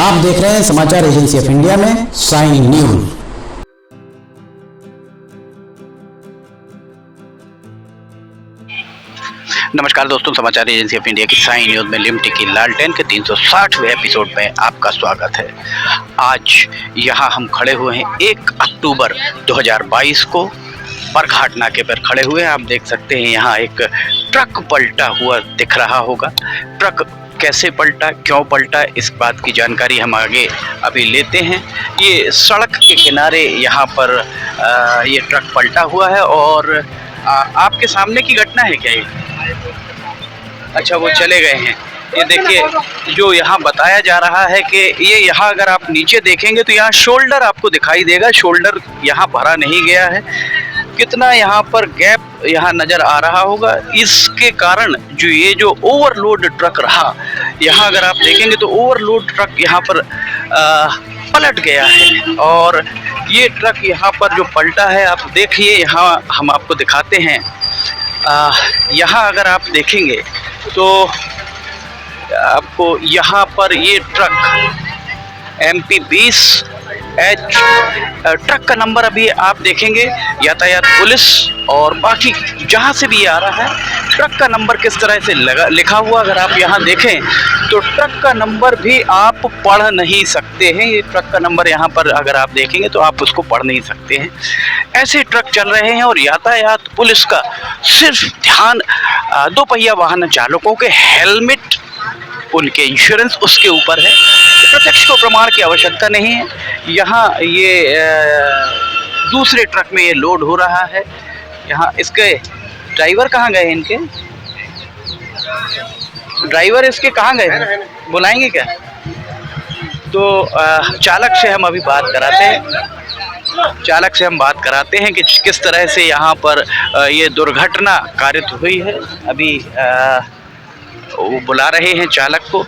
आप देख रहे हैं समाचार एजेंसी ऑफ इंडिया में साइन न्यूज। नमस्कार दोस्तों, समाचार एजेंसी ऑफ इंडिया की साइन न्यूज में लिमटी की लालटेन के 360वें एपिसोड में आपका स्वागत है। आज यहाँ हम खड़े हुए हैं 1 अक्टूबर 2022 को बरघाट नाके पर खड़े हुए हैं। आप देख सकते हैं यहाँ एक ट्रक पलटा हुआ दिख रहा होगा। ट्रक कैसे पलटा, क्यों पलटा, इस बात की जानकारी हम आगे अभी लेते हैं। ये सड़क के किनारे यहाँ पर ये ट्रक पलटा हुआ है और आपके सामने की घटना है क्या ये? अच्छा, वो चले गए हैं। ये देखिए, जो यहाँ बताया जा रहा है कि ये यहाँ अगर आप नीचे देखेंगे तो यहाँ शोल्डर आपको दिखाई देगा। शोल्डर यहाँ भरा नहीं गया है। कितना यहाँ पर गैप यहाँ नज़र आ रहा होगा। इसके कारण जो ये जो ओवरलोड ट्रक रहा, यहाँ अगर आप देखेंगे तो ओवरलोड ट्रक यहाँ पर पलट गया है। और ये ट्रक यहाँ पर जो पलटा है, आप देखिए, यहाँ हम आपको दिखाते हैं। यहाँ अगर आप देखेंगे तो आपको यहाँ पर ये ट्रक MP 20H ट्रक का नंबर अभी आप देखेंगे। यातायात पुलिस और बाकी जहाँ से भी ये आ रहा है, ट्रक का नंबर किस तरह से लिखा हुआ अगर आप यहाँ देखें तो ट्रक का नंबर भी आप पढ़ नहीं सकते हैं। ये ट्रक का नंबर यहाँ पर अगर आप देखेंगे तो आप उसको पढ़ नहीं सकते हैं। ऐसे ट्रक चल रहे हैं और यातायात पुलिस का सिर्फ ध्यान दो पहिया वाहन चालकों के हेलमेट, उनके इंश्योरेंस उसके ऊपर है। प्रत्यक्ष को प्रमाण की आवश्यकता नहीं है। यहाँ ये दूसरे ट्रक में ये लोड हो रहा है। यहाँ इसके ड्राइवर कहाँ गए? इनके ड्राइवर इसके कहाँ गए? बुलाएंगे क्या? तो चालक से हम अभी बात कराते हैं। चालक से हम बात कराते हैं कि किस तरह से यहाँ पर ये दुर्घटना कारित हुई है। अभी वो बुला रहे हैं चालक को।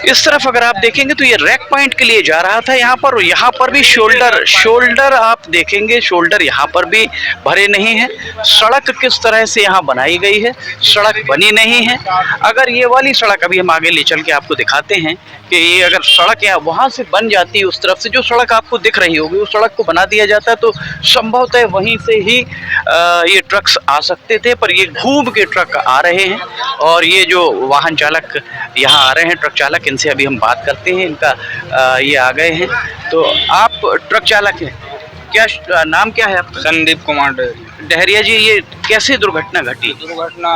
इस तरफ अगर आप देखेंगे तो ये रैक पॉइंट के लिए जा रहा था यहाँ पर। और यहाँ पर भी शोल्डर आप देखेंगे, शोल्डर यहाँ पर भी भरे नहीं है। सड़क किस तरह से यहाँ बनाई गई है, सड़क बनी नहीं है। अगर ये वाली सड़क, अभी हम आगे ले चल के आपको दिखाते हैं कि ये अगर सड़क यहाँ वहाँ से बन जाती, उस तरफ से जो सड़क आपको दिख रही होगी उस सड़क को बना दिया जाता तो संभवतः वहीं से ही ये ट्रक्स आ सकते थे। पर ये घूम के ट्रक आ रहे हैं और ये जो वाहन चालक यहाँ आ रहे हैं, ट्रक चालक, इनसे अभी हम बात करते हैं। इनका ये आ गए हैं। तो आप ट्रक चालक हैं, क्या नाम क्या है आपका? संदीप कुमार डहरिया जी। ये कैसे दुर्घटना घटी? दुर्घटना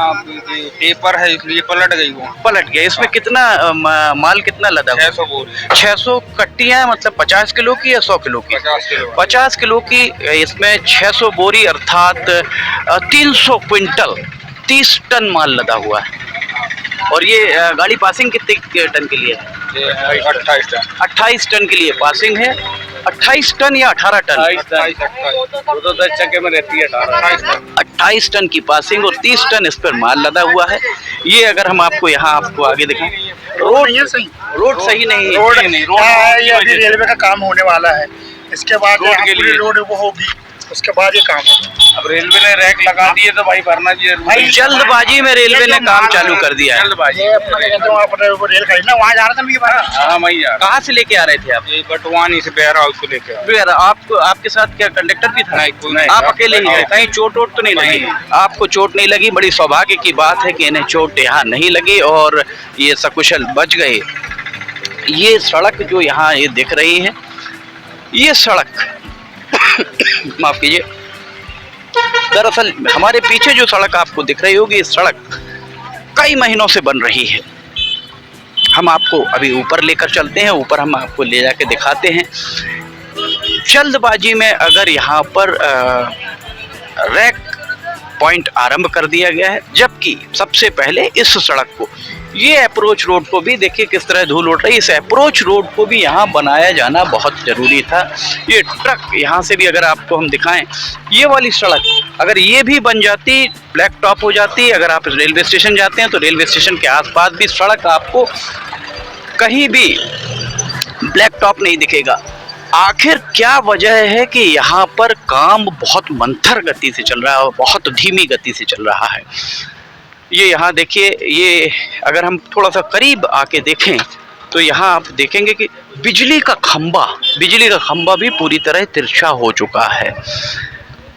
पेपर है इसलिए पलट गई। वो पलट गया। इसमें कितना माल कितना लदा हुआ? 600 बोरी। 600 कट्टियाँ, मतलब 50 किलो की या 100 किलो की? 50 किलो। 50 किलो की। इसमें 600 बोरी अर्थात 300 क्विंटल 30 टन माल लदा हुआ है। और ये गाड़ी पासिंग कितने टन के लिए है? 28 टन। 28 टन के लिए पासिंग है। 28 टन या 18 टन? 10 चक्के में रहती है 28 टन की पासिंग और 30 टन इस पर माल लदा हुआ है। ये अगर हम आपको यहाँ आपको आगे दिखाएं, रोड सही नहीं है। रोड है, ये अभी रेलवे का काम होने वाला है। इसके बाद रोड वो होगी, उसके बाद ये काम होगा। अब रेलवे ने रैक लगा दिए तो भाई भरना चाहिए। जल्दबाजी में रेलवे ने काम चालू कर दिया है। जल्दबाजी। रेल खरीदना, वहाँ जा रहा था। हाँ, मैं जा। कहाँ से लेके आ रहे थे आप? बटवानी से बेहरा हाउस को लेके। आपको, आपके साथ क्या कंडक्टर भी था? नहीं, आप अकेले ही गए? कहीं चोट वोट तो नहीं लगी? आपको चोट नहीं लगी। बड़ी सौभाग्य की बात है कि इन्हें चोट यहाँ नहीं लगी और ये सकुशल बच गए। ये सड़क जो यहाँ ये दिख रही है, ये सड़क माफ कीजिए, दरअसल हमारे पीछे जो सड़क आपको दिख रही होगी, इस सड़क कई महीनों से बन रही है। हम आपको अभी ऊपर लेकर चलते हैं, ऊपर हम आपको ले जाके दिखाते हैं। जल्दबाजी में अगर यहाँ पर रैक पॉइंट आरंभ कर दिया गया है, जबकि सबसे पहले इस सड़क को, ये अप्रोच रोड को भी देखिए किस तरह धूल उड़ रही है। इस अप्रोच रोड को भी यहाँ बनाया जाना बहुत ज़रूरी था। ये ट्रक यहाँ से भी अगर आपको हम दिखाएं, ये वाली सड़क अगर ये भी बन जाती, ब्लैक टॉप हो जाती। अगर आप रेलवे स्टेशन जाते हैं तो रेलवे स्टेशन के आसपास भी सड़क आपको कहीं भी ब्लैक टॉप नहीं दिखेगा। आखिर क्या वजह है कि यहाँ पर काम बहुत मंथर गति से चल रहा है और बहुत धीमी गति से चल रहा है? ये यहाँ देखिए, ये अगर हम थोड़ा सा करीब आके देखें तो यहाँ आप देखेंगे कि बिजली का खंभा भी पूरी तरह तिरछा हो चुका है।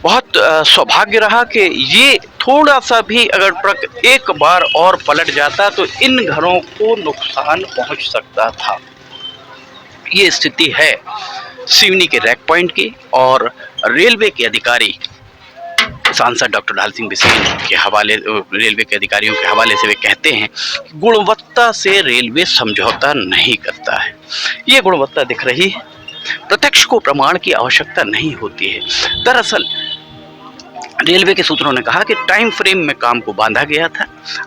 बहुत सौभाग्य रहा कि ये थोड़ा सा भी अगर ट्रक एक बार और पलट जाता तो इन घरों को नुकसान पहुंच सकता था। ये स्थिति है सिवनी के रैक पॉइंट की, और रेलवे के अधिकारी सांसद डॉक्टर ढाल सिंह बिसेन के हवाले, रेलवे के अधिकारियों के हवाले से वे कहते हैं कि गुणवत्ता से रेलवे समझौता नहीं करता है। ये गुणवत्ता दिख रही है, प्रत्यक्ष को प्रमाण की आवश्यकता नहीं होती है। दरअसल रेलवे के सूत्रों ने कहा कि टाइम फ्रेम में काम को बांधा गया था।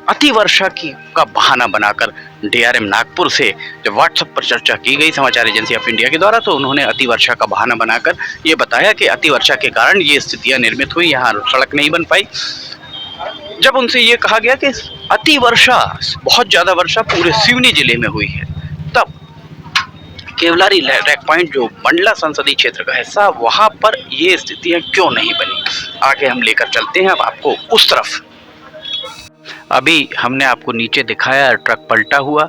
अतिवर्षा का बहाना बनाकर डीआरएम नागपुर से जब व्हाट्सएप पर चर्चा की गई समाचार एजेंसी ऑफ इंडिया के द्वारा, तो उन्होंने अतिवर्षा का बहाना बनाकर ये बताया कि अतिवर्षा के कारण ये स्थितियां निर्मित हुई, यहाँ सड़क नहीं बन पाई। जब उनसे ये कहा गया कि अतिवर्षा, बहुत ज़्यादा वर्षा पूरे सिवनी जिले में हुई है, तब केवलारी रैक पॉइंट जो मंडला संसदीय क्षेत्र का हिस्सा, वहां पर ये स्थितियां क्यों नहीं बनी, आगे हम लेकर चलते हैं अब आपको उस तरफ। अभी हमने आपको नीचे दिखाया ट्रक पलटा हुआ,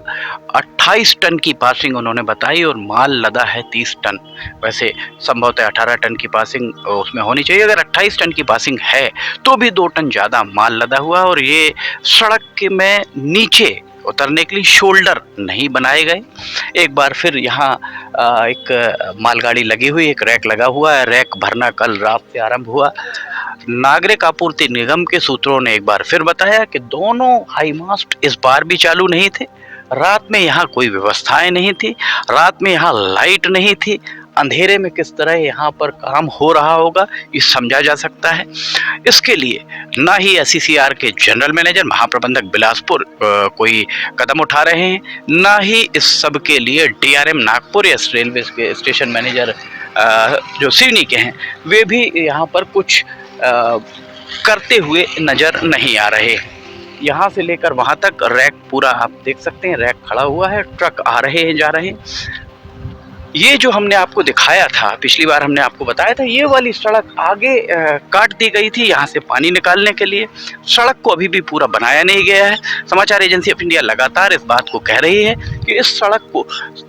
28 टन की पासिंग उन्होंने बताई और माल लदा है 30 टन। वैसे संभवतः 18 टन की पासिंग उसमें होनी चाहिए। अगर 28 टन की पासिंग है तो भी 2 टन ज़्यादा माल लदा हुआ, और ये सड़क के में नीचे उतरने के लिए शोल्डर नहीं बनाए गए। एक बार फिर यहाँ एक मालगाड़ी लगी हुई, एक रैक लगा हुआ है। रैक भरना कल रात से आरंभ हुआ। नागरिक आपूर्ति निगम के सूत्रों ने एक बार फिर बताया कि दोनों हाई मास्ट इस बार भी चालू नहीं थे। रात में यहाँ कोई व्यवस्थाएं नहीं थी, रात में यहाँ लाइट नहीं थी। अंधेरे में किस तरह यहाँ पर काम हो रहा होगा ये समझा जा सकता है। इसके लिए ना ही एससीसीआर के जनरल मैनेजर महाप्रबंधक बिलासपुर कोई कदम उठा रहे हैं, ना ही इस सब के लिए डीआरएम नागपुर या रेलवे के स्टेशन मैनेजर जो सिवनी के हैं वे भी यहाँ पर कुछ करते हुए नजर नहीं आ रहे। यहाँ से लेकर वहाँ तक रैक पूरा आप देख सकते हैं, रैक खड़ा हुआ है, ट्रक आ रहे हैं जा रहे हैं। ये जो हमने आपको दिखाया था, पिछली बार हमने आपको बताया था, ये वाली सड़क आगे काट दी गई थी यहाँ से पानी निकालने के लिए। सड़क को अभी भी पूरा बनाया नहीं गया है। समाचार एजेंसी ऑफ इंडिया लगातार इस बात को कह रही है कि इस सड़क को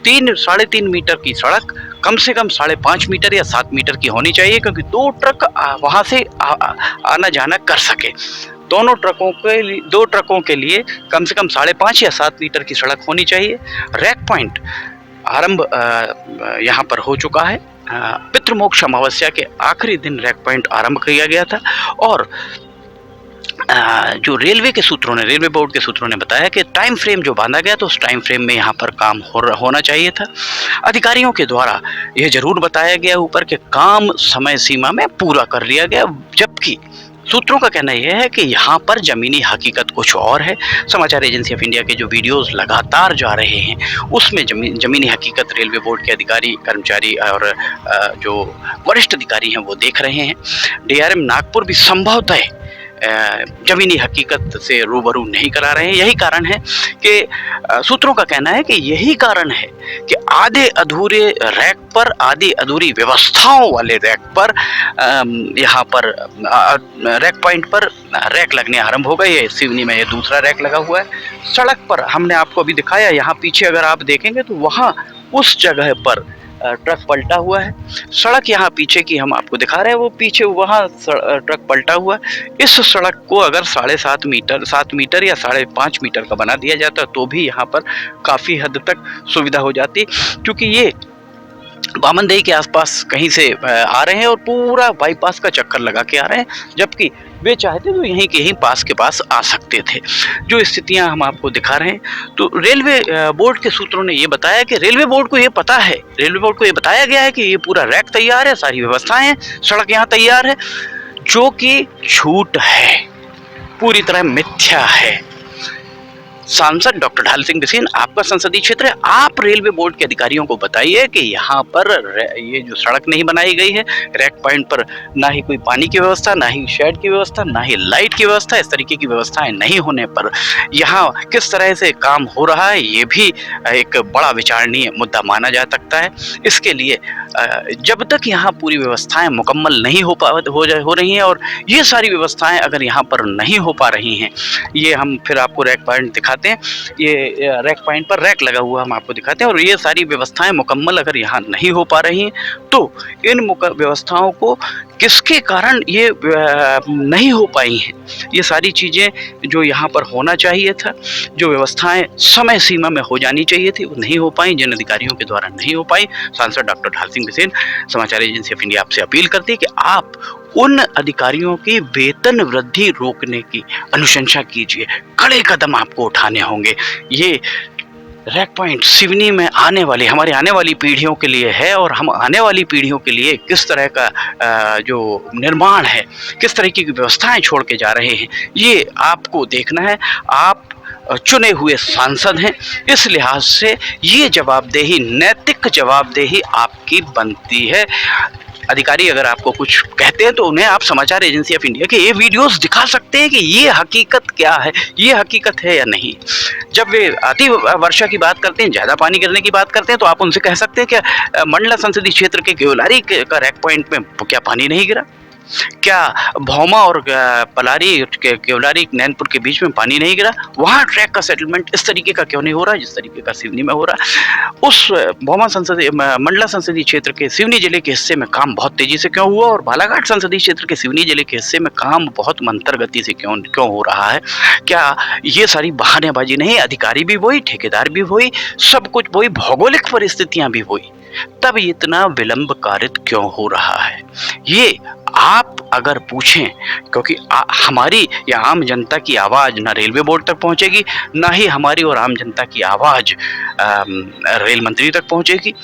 3-3.5 मीटर की सड़क कम से कम 5.5 मीटर या 7 मीटर की होनी चाहिए, क्योंकि 2 ट्रक वहाँ से आना जाना कर सके। दो ट्रकों के लिए कम से कम 5.5 या 7 मीटर की सड़क होनी चाहिए। रैक पॉइंट आरंभ यहाँ पर हो चुका है। पितृमोक्ष अमावस्या के आखिरी दिन रैक पॉइंट आरंभ किया गया था, और जो रेलवे बोर्ड के सूत्रों ने बताया कि टाइम फ्रेम जो बांधा गया तो उस टाइम फ्रेम में यहाँ पर काम होना चाहिए था। अधिकारियों के द्वारा यह जरूर बताया गया ऊपर कि काम समय सीमा में पूरा कर लिया गया, जबकि सूत्रों का कहना यह है कि यहाँ पर ज़मीनी हकीकत कुछ और है। समाचार एजेंसी ऑफ इंडिया के जो वीडियोस लगातार जा रहे हैं उसमें ज़मीनी हकीकत रेलवे बोर्ड के अधिकारी, कर्मचारी और जो वरिष्ठ अधिकारी हैं वो देख रहे हैं। डीआरएम नागपुर भी संभवतः ज़मीनी हकीकत से रूबरू नहीं करा रहे हैं। यही कारण है कि सूत्रों का कहना है कि यही कारण है कि आधे अधूरे रैक पर, आधी अधूरी व्यवस्थाओं वाले रैक पर, यहाँ पर रैक पॉइंट पर रैक लगने आरंभ हो गए। सिवनी में ये दूसरा रैक लगा हुआ है। सड़क पर हमने आपको अभी दिखाया, यहाँ पीछे अगर आप देखेंगे तो वहाँ उस जगह पर ट्रक पलटा हुआ है। सड़क यहाँ पीछे की हम आपको दिखा रहे हैं, वो पीछे वहाँ ट्रक पलटा हुआ है। इस सड़क को अगर 7.5 मीटर, 7 मीटर या 5.5 मीटर का बना दिया जाता तो भी यहाँ पर काफ़ी हद तक सुविधा हो जाती, क्योंकि ये बामनदेही के आसपास कहीं से आ रहे हैं और पूरा बाईपास का चक्कर लगा के आ रहे हैं, जबकि वे चाहते तो यहीं के ही पास के पास आ सकते थे। जो स्थितियां हम आपको दिखा रहे हैं, तो रेलवे बोर्ड के सूत्रों ने ये बताया कि रेलवे बोर्ड को ये पता है, रेलवे बोर्ड को ये बताया गया है कि ये पूरा रैक तैयार है, सारी व्यवस्थाएं हैं, सड़क यहाँ तैयार है, जो कि झूठ है, पूरी तरह मिथ्या है। सांसद डॉक्टर ढाल सिंह बिसेन, आपका संसदीय क्षेत्र है, आप रेलवे बोर्ड के अधिकारियों को बताइए कि यहाँ पर ये जो सड़क नहीं बनाई गई है, रैक पॉइंट पर ना ही कोई पानी की व्यवस्था, ना ही शेड की व्यवस्था, ना ही लाइट की व्यवस्था, इस तरीके की व्यवस्थाएं नहीं होने पर यहाँ किस तरह से काम हो रहा है, ये भी एक बड़ा विचारणीय मुद्दा माना जा सकता है। इसके लिए जब तक यहाँ पूरी व्यवस्थाएं मुकम्मल नहीं हो रही हैं, और ये सारी व्यवस्थाएं अगर यहाँ पर नहीं हो पा रही हैं, ये हम फिर आपको रैक पॉइंट दिखाते हैं, ये रैक पॉइंट पर रैक लगा हुआ हम आपको दिखाते हैं, और ये सारी व्यवस्थाएं मुकम्मल अगर यहाँ नहीं हो पा रही हैं, तो इन व्यवस्थाओं को किसके कारण ये नहीं हो पाई हैं, ये सारी चीज़ें जो यहाँ पर होना चाहिए था, जो व्यवस्थाएं समय सीमा में हो जानी चाहिए थी, वो नहीं हो पाई, जिन अधिकारियों के द्वारा नहीं हो पाई। सांसद डॉक्टर ढाल सिंह बिसेन, समाचार एजेंसी ऑफ इंडिया आपसे अपील करती है कि आप उन अधिकारियों की वेतन वृद्धि रोकने की अनुशंसा कीजिए, कड़े कदम आपको उठाने होंगे। ये रैक पॉइंट सिवनी में हमारे आने वाली पीढ़ियों के लिए है, और हम आने वाली पीढ़ियों के लिए किस तरह का जो निर्माण है, किस तरीके की व्यवस्थाएं छोड़ के जा रहे हैं, ये आपको देखना है। आप चुने हुए सांसद हैं, इस लिहाज से ये जवाबदेही, नैतिक जवाबदेही आपकी बनती है। अधिकारी अगर आपको कुछ कहते हैं तो उन्हें आप समाचार एजेंसी ऑफ इंडिया के ये वीडियोस दिखा सकते हैं कि ये हकीकत क्या है, ये हकीकत है या नहीं। जब वे अति वर्षा की बात करते हैं, ज़्यादा पानी गिरने की बात करते हैं, तो आप उनसे कह सकते हैं कि मंडला संसदीय क्षेत्र के केवलारी का रैक पॉइंट में क्या पानी नहीं गिरा, क्या भौमा और पलारी केवलारी नैनपुर के बीच में पानी नहीं गिरा, वहाँ ट्रैक का सेटलमेंट इस तरीके का क्यों नहीं हो रहा जिस तरीके का सिवनी में हो रहा है। उस मंडला संसदीय क्षेत्र के सिवनी जिले के हिस्से में काम बहुत तेजी से क्यों हुआ, और बालाघाट संसदीय क्षेत्र के सिवनी जिले के हिस्से में काम बहुत मंतर गति से क्यों हो रहा है। क्या ये सारी बहानेबाजी नहीं, अधिकारी भी वही, ठेकेदार भी वही, सब कुछ वही, भौगोलिक परिस्थितियां भी वही, तब इतना विलंब कारित क्यों हो रहा है, ये आप अगर पूछें, क्योंकि हमारी या आम जनता की आवाज़ ना रेलवे बोर्ड तक पहुंचेगी, ना ही हमारी और आम जनता की आवाज़ रेल मंत्री तक पहुंचेगी।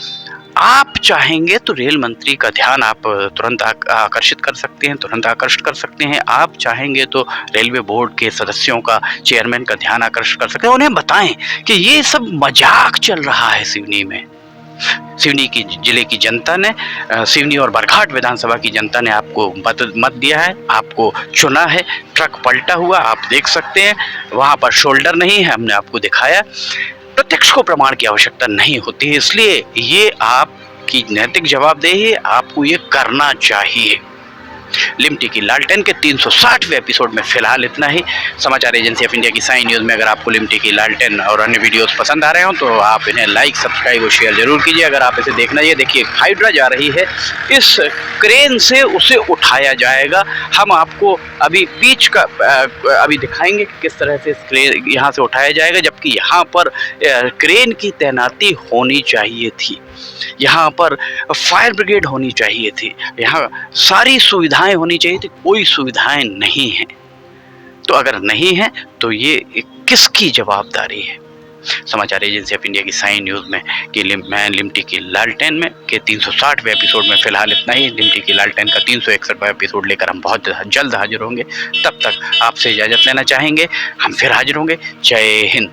आप चाहेंगे तो रेल मंत्री का ध्यान आप तुरंत आकर्षित कर सकते हैं, तुरंत आकर्षित कर सकते हैं। आप चाहेंगे तो रेलवे बोर्ड के सदस्यों का, चेयरमैन का ध्यान आकर्षित कर सकते हैं। उन्हें बताएं कि ये सब मजाक चल रहा है सिवनी में। सिवनी की जिले की जनता ने, सिवनी और बरघाट विधानसभा की जनता ने आपको मत दिया है, आपको चुना है। ट्रक पलटा हुआ आप देख सकते हैं, वहाँ पर शोल्डर नहीं है, हमने आपको दिखाया। प्रत्यक्ष को प्रमाण की आवश्यकता नहीं होती है, इसलिए ये आपकी नैतिक जवाबदेही है, आपको ये करना चाहिए। लिमटी की लालटेन के 360वें एपिसोड में फिलहाल इतना ही। समाचार एजेंसी ऑफ इंडिया की साइन न्यूज़ में अगर आपको लिमटी की लालटेन और अन्य वीडियोस पसंद आ रहे हो तो आप इन्हें लाइक, सब्सक्राइब और शेयर जरूर कीजिए। अगर आप इसे देखना, ये देखिए हाइड्रा जा रही है, इस क्रेन से उसे उठाया जाएगा। हम आपको अभी बीच का अभी दिखाएंगे कि किस तरह से इस क्रेन यहाँ से उठाया जाएगा, जबकि यहाँ पर क्रेन की तैनाती होनी चाहिए थी, यहाँ पर फायर ब्रिगेड होनी चाहिए थी, यहाँ सारी सुविधाएं होनी चाहिए थी, कोई सुविधाएं नहीं हैं। तो अगर नहीं है तो ये किसकी जवाबदारी है। समाचार एजेंसी ऑफ इंडिया की साइन न्यूज़ में कि मैं लिमटी की लालटेन में के 360वें एपिसोड में फिलहाल इतना ही। लिमटी की लालटेन का 361वां एपिसोड लेकर हम बहुत जल्द हाजिर होंगे। तब तक आपसे इजाज़त लेना चाहेंगे, हम फिर हाजिर होंगे। जय हिंद।